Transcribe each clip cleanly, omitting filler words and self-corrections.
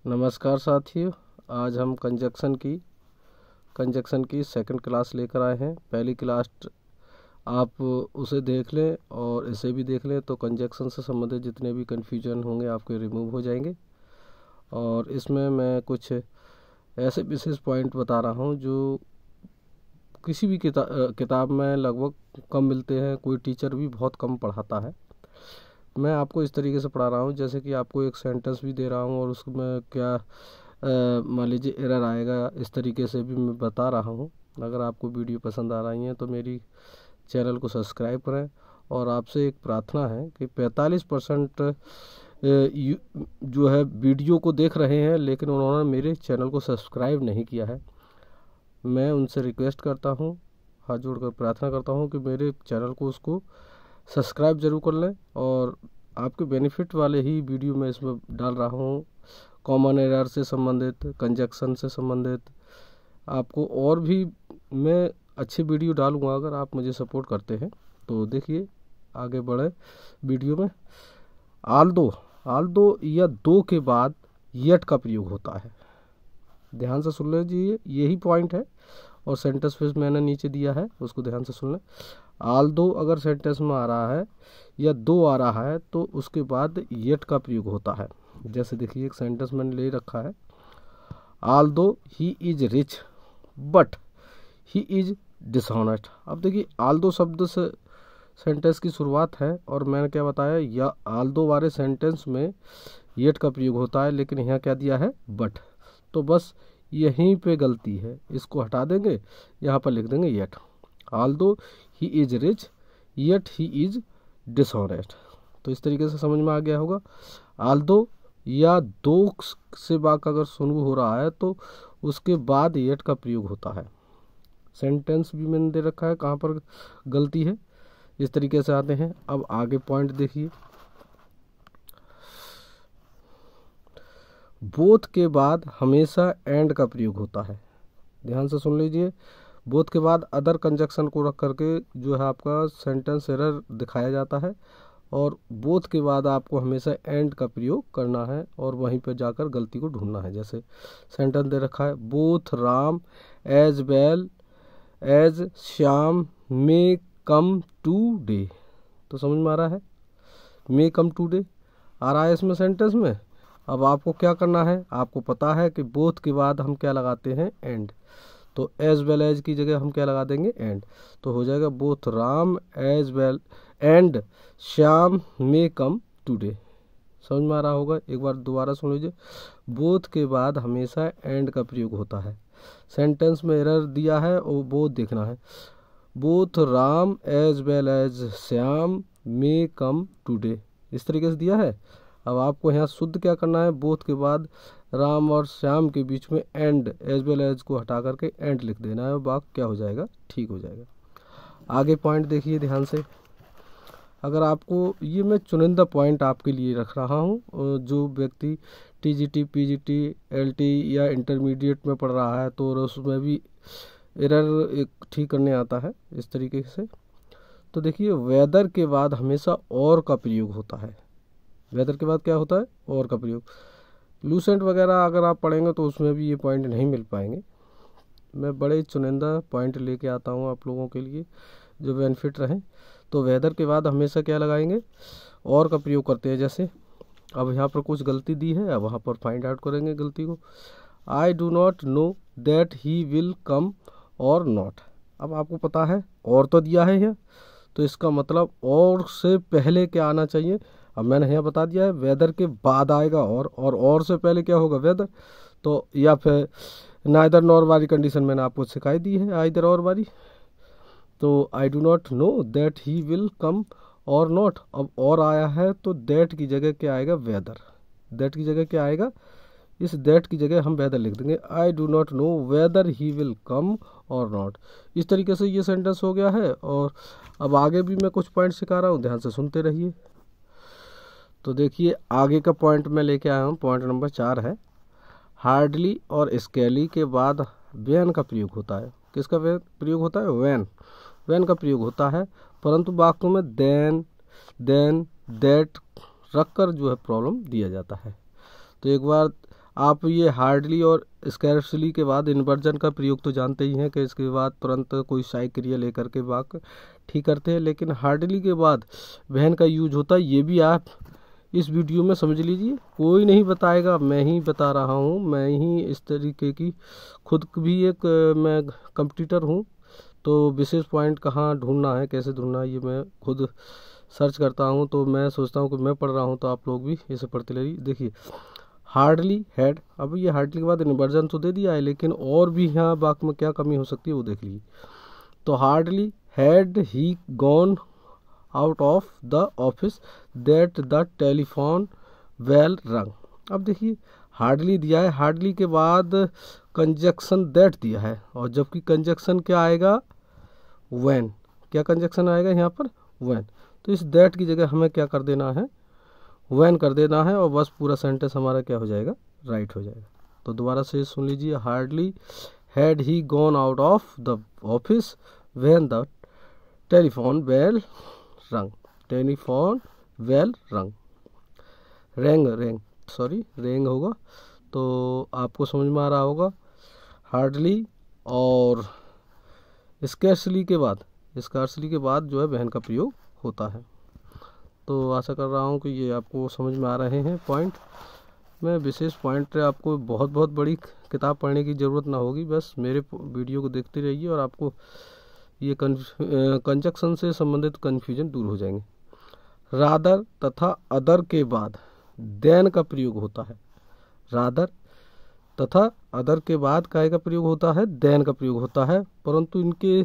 नमस्कार साथियों, आज हम कंजक्शन की सेकंड क्लास लेकर आए हैं। पहली क्लास आप उसे देख लें और इसे भी देख लें तो कंजक्शन से संबंधित जितने भी कन्फ्यूजन होंगे आपके रिमूव हो जाएंगे। और इसमें मैं कुछ ऐसे विशेष पॉइंट बता रहा हूं जो किसी भी किताब में लगभग कम मिलते हैं, कोई टीचर भी बहुत कम पढ़ाता है। मैं आपको इस तरीके से पढ़ा रहा हूँ जैसे कि आपको एक सेंटेंस भी दे रहा हूँ और उसमें क्या मान लीजिए एरर आएगा, इस तरीके से भी मैं बता रहा हूँ। अगर आपको वीडियो पसंद आ रही है तो मेरी चैनल को सब्सक्राइब करें। और आपसे एक प्रार्थना है कि 45% जो है वीडियो को देख रहे हैं लेकिन उन्होंने मेरे चैनल को सब्सक्राइब नहीं किया है। मैं उनसे रिक्वेस्ट करता हूँ, हाथ जोड़कर प्रार्थना करता हूँ कि मेरे चैनल को उसको सब्सक्राइब जरूर कर लें। और आपके बेनिफिट वाले ही वीडियो मैं इसमें डाल रहा हूँ, कॉमन एरर से संबंधित, कंजक्शन से संबंधित। आपको और भी मैं अच्छी वीडियो डालूँगा अगर आप मुझे सपोर्ट करते हैं। तो देखिए आगे बढ़े वीडियो में। आल्दो या दो के बाद येट का प्रयोग होता है। ध्यान से सुन लीजिए, यही पॉइंट है। और सेंटेंस फिर मैंने नीचे दिया है, उसको ध्यान से सुन लें। आल्दो अगर सेंटेंस में आ रहा है या दो आ रहा है तो उसके बाद येट का प्रयोग होता है। जैसे देखिए एक सेंटेंस मैंने ले रखा है, Aldous he is rich but he is dishonest. अब देखिए आल्दो शब्द से सेंटेंस की शुरुआत है और मैंने क्या बताया, या आल्दो वाले सेंटेंस में येट का प्रयोग होता है, लेकिन यहाँ क्या दिया है, बट। तो बस यहीं पे गलती है, इसको हटा देंगे, यहाँ पर लिख देंगे yet. Aldous he is rich yet he is dishonest. तो इस तरीके से समझ में आ गया होगा। आल्दो या दो से वाक्य अगर शुरू हो रहा है तो उसके बाद येट का प्रयोग होता है। सेंटेंस भी मैंने दे रखा है कहाँ पर गलती है, इस तरीके से आते हैं। अब आगे पॉइंट देखिए, बोथ के बाद हमेशा एंड का प्रयोग होता है। ध्यान से सुन लीजिए, बोथ के बाद अदर कंजक्शन को रख करके जो है आपका सेंटेंस एरर दिखाया जाता है। और बोथ के बाद आपको हमेशा एंड का प्रयोग करना है और वहीं पर जाकर गलती को ढूंढना है। जैसे सेंटेंस दे रखा है, both Ram as well as Shyam may come today. तो समझ में आ रहा है, मे कम टू डे आ रहा है इसमें सेंटेंस में। अब आपको क्या करना है, आपको पता है कि बोथ के बाद हम क्या लगाते हैं, एंड। तो एज वेल एज की जगह हम क्या लगा देंगे, एंड। तो हो जाएगा both Ram as well and Shyam may come today. समझ में आ रहा होगा, एक बार दोबारा सुन लीजिए। बोथ के बाद हमेशा एंड का प्रयोग होता है। सेंटेंस में एरर दिया है और बोथ देखना है, both Ram as well as Shyam may come today, इस तरीके से दिया है। अब आपको यहाँ शुद्ध क्या करना है, बोथ के बाद राम और श्याम के बीच में एंड, एज वेल एज को हटा करके एंड लिख देना है, वाक्य क्या हो जाएगा, ठीक हो जाएगा। आगे पॉइंट देखिए ध्यान से। अगर आपको, ये मैं चुनिंदा पॉइंट आपके लिए रख रहा हूँ, जो व्यक्ति टीजीटी पीजीटी एलटी या इंटरमीडिएट में पढ़ रहा है तो उसमें भी एरर एक ठीक करने आता है इस तरीके से। तो देखिए वेदर के बाद हमेशा और का प्रयोग होता है। वेदर के बाद क्या होता है, और का प्रयोग। लूसेंट वगैरह अगर आप पढ़ेंगे तो उसमें भी ये पॉइंट नहीं मिल पाएंगे। मैं बड़े चुनिंदा पॉइंट लेके आता हूँ आप लोगों के लिए जो बेनिफिट रहें। तो वेदर के बाद हमेशा क्या लगाएंगे, और का प्रयोग करते हैं। जैसे अब यहाँ पर कुछ गलती दी है, अब वहाँ पर फाइंड आउट करेंगे गलती को। I do not know that he will come और नॉट। अब आपको पता है और तो दिया है यहाँ, तो इसका मतलब और से पहले क्या आना चाहिए। अब मैंने यहाँ बता दिया है वेदर के बाद आएगा और से पहले क्या होगा, वेदर। तो या फिर नाइदर नॉर वाली कंडीशन मैंने आपको सिखाई दी है, आइदर और वाली। तो I do not know that he will come और नॉट। अब और आया है तो दैट की जगह क्या आएगा, वेदर। दैट की जगह क्या आएगा, इस दैट की जगह हम वेदर लिख देंगे। I do not know whether he will come और नॉट। इस तरीके से ये सेंटेंस हो गया है। और अब आगे भी मैं कुछ पॉइंट सिखा रहा हूँ, ध्यान से सुनते रहिए। तो देखिए आगे का पॉइंट मैं लेके आया हूँ, पॉइंट नंबर 4 है, हार्डली और स्केली के बाद वैन का प्रयोग होता है। किसका प्रयोग होता है, वैन का प्रयोग होता है। परंतु वाक्यों में देन दैट रख कर जो है प्रॉब्लम दिया जाता है। तो एक बार आप ये हार्डली और स्कैर्सली के बाद इन्वर्जन का प्रयोग तो जानते ही हैं कि इसके बाद तुरंत कोई सहायक क्रिया लेकर के वाक्य ठीक करते हैं, लेकिन हार्डली के बाद वहन का यूज होता है। ये भी आप इस वीडियो में समझ लीजिए, कोई नहीं बताएगा, मैं ही बता रहा हूँ। मैं ही इस तरीके की खुद भी एक मैं कंप्यूटर हूँ, तो विशेष पॉइंट कहाँ ढूंढना है, कैसे ढूंढना है, ये मैं खुद सर्च करता हूँ। तो मैं सोचता हूँ कि मैं पढ़ रहा हूँ तो आप लोग भी इसे पढ़ते रहिए। देखिए हार्डली हैड, अब ये हार्डली के बाद इन्वर्जन तो दे दिया है, लेकिन और भी यहाँ वाक्य में क्या कमी हो सकती है वो देख लीजिए। तो hardly had he gone out of the office that the telephone bell rang. अब देखिए हार्डली दिया है, हार्डली के बाद कंजक्शन दैट दिया है, और जबकि कंजक्शन क्या आएगा, व्हेन। क्या कंजक्शन आएगा यहाँ पर, व्हेन। तो इस दैट की जगह हमें क्या कर देना है, व्हेन कर देना है, और बस पूरा सेंटेंस हमारा क्या हो जाएगा, राइट हो जाएगा। तो दोबारा से सुन लीजिए, hardly had he gone out of the office when the telephone bell rang. Telephone bell rang, rang रेंग सॉरी रेंग होगा, तो आपको समझ में आ रहा होगा। हार्डली और स्कैर्सली के बाद जो है वहन का प्रयोग होता है। तो आशा कर रहा हूँ कि ये आपको समझ में आ रहे हैं पॉइंट। मैं विशेष पॉइंट, आपको बहुत बड़ी किताब पढ़ने की ज़रूरत ना होगी, बस मेरे वीडियो को देखते रहिए और आपको ये कंजक्शन से संबंधित कन्फ्यूजन दूर हो जाएंगे। रादर तथा अदर के बाद देन का प्रयोग होता है। रादर तथा अदर के बाद काय का प्रयोग होता है, देन का प्रयोग होता है, परंतु इनके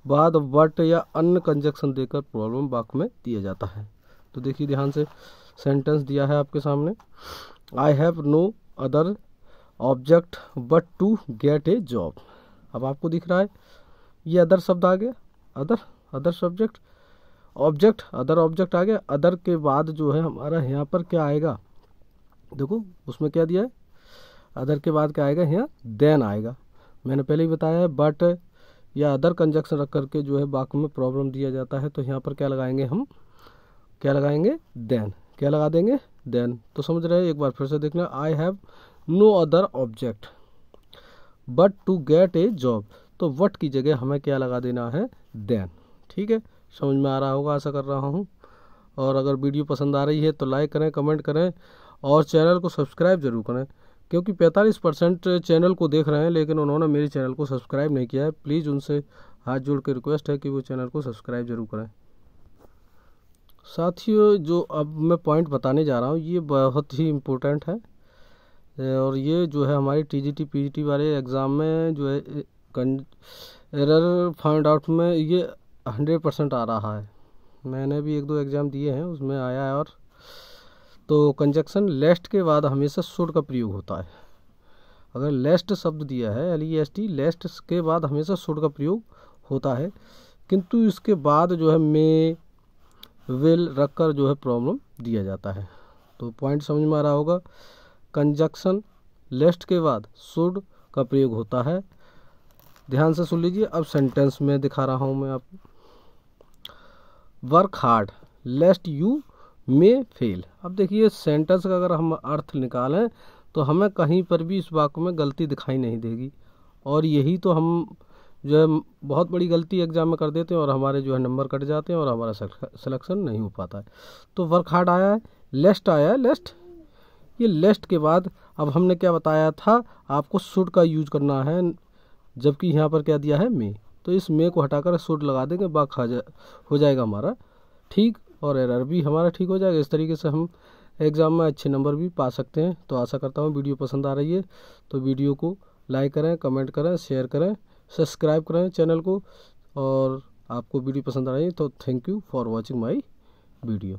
बाद बट या अन्य कंजक्शन देकर प्रॉब्लम वाक्य में दिया जाता है। तो देखिए ध्यान से, सेंटेंस दिया है आपके सामने, I have no other object but to get a job. अब आपको दिख रहा है ये अदर शब्द आ गया, other subject object, other object आ गया। अदर के बाद जो है हमारा यहाँ पर क्या आएगा, देखो उसमें क्या दिया है, अदर के बाद क्या आएगा, यहाँ देन आएगा। मैंने पहले ही बताया है, बट या अदर कंजक्शन रख करके जो है वाक्य में प्रॉब्लम दिया जाता है, तो यहाँ पर क्या लगाएंगे हम, क्या लगाएंगे, देन। क्या लगा देंगे, देन। तो समझ रहे हैं, एक बार फिर से देखना, I have no other object but to get a job, तो वट की जगह हमें क्या लगा देना है, देन। ठीक है, समझ में आ रहा होगा, आशा कर रहा हूँ। और अगर वीडियो पसंद आ रही है तो लाइक करें, कमेंट करें और चैनल को सब्सक्राइब जरूर करें, क्योंकि 45% चैनल को देख रहे हैं लेकिन उन्होंने मेरे चैनल को सब्सक्राइब नहीं किया है। प्लीज़ उनसे हाथ जोड़ के रिक्वेस्ट है कि वो चैनल को सब्सक्राइब जरूर करें। साथियों, जो अब मैं पॉइंट बताने जा रहा हूँ ये बहुत ही इम्पोर्टेंट है, और ये जो है हमारी TGT PGT वाले एग्ज़ाम में जो है एरर फाइंड आउट में ये 100% आ रहा है। मैंने भी 1-2 एग्ज़ाम दिए हैं, उसमें आया है। और तो कंजक्शन लेस्ट के बाद हमेशा शुड का प्रयोग होता है। अगर लेस्ट शब्द दिया है, LEST, लेस्ट के बाद हमेशा शुड का प्रयोग होता है, किंतु इसके बाद जो है मे विल रखकर जो है प्रॉब्लम दिया जाता है। तो पॉइंट समझ में आ रहा होगा, कंजक्शन लेस्ट के बाद शुड का प्रयोग होता है। ध्यान से सुन लीजिए, अब सेंटेंस में दिखा रहा हूँ मैं आपको। Work hard लेस्ट you may fail. अब देखिए सेंटेंस का अगर हम अर्थ निकालें तो हमें कहीं पर भी इस वाक्य में गलती दिखाई नहीं देगी, और यही तो हम जो है बहुत बड़ी गलती एग्जाम में कर देते हैं और हमारे जो है नंबर कट जाते हैं और हमारा सिलेक्शन नहीं हो पाता है। तो वर्क हार्ड आया है, लेस्ट आया है, लेस्ट। ये लेस्ट के बाद अब हमने क्या बताया था, आपको शुड का यूज करना है, जबकि यहाँ पर क्या दिया है, मे। तो इस मे को हटाकर शुड लगा देंगे, वाक्य हो जाएगा हमारा ठीक, और एरर भी हमारा ठीक हो जाएगा। इस तरीके से हम एग्ज़ाम में अच्छे नंबर भी पा सकते हैं। तो आशा करता हूँ वीडियो पसंद आ रही है तो वीडियो को लाइक करें, कमेंट करें, शेयर करें, सब्सक्राइब करें चैनल को। और आपको वीडियो पसंद आ रही है तो thank you for watching my video.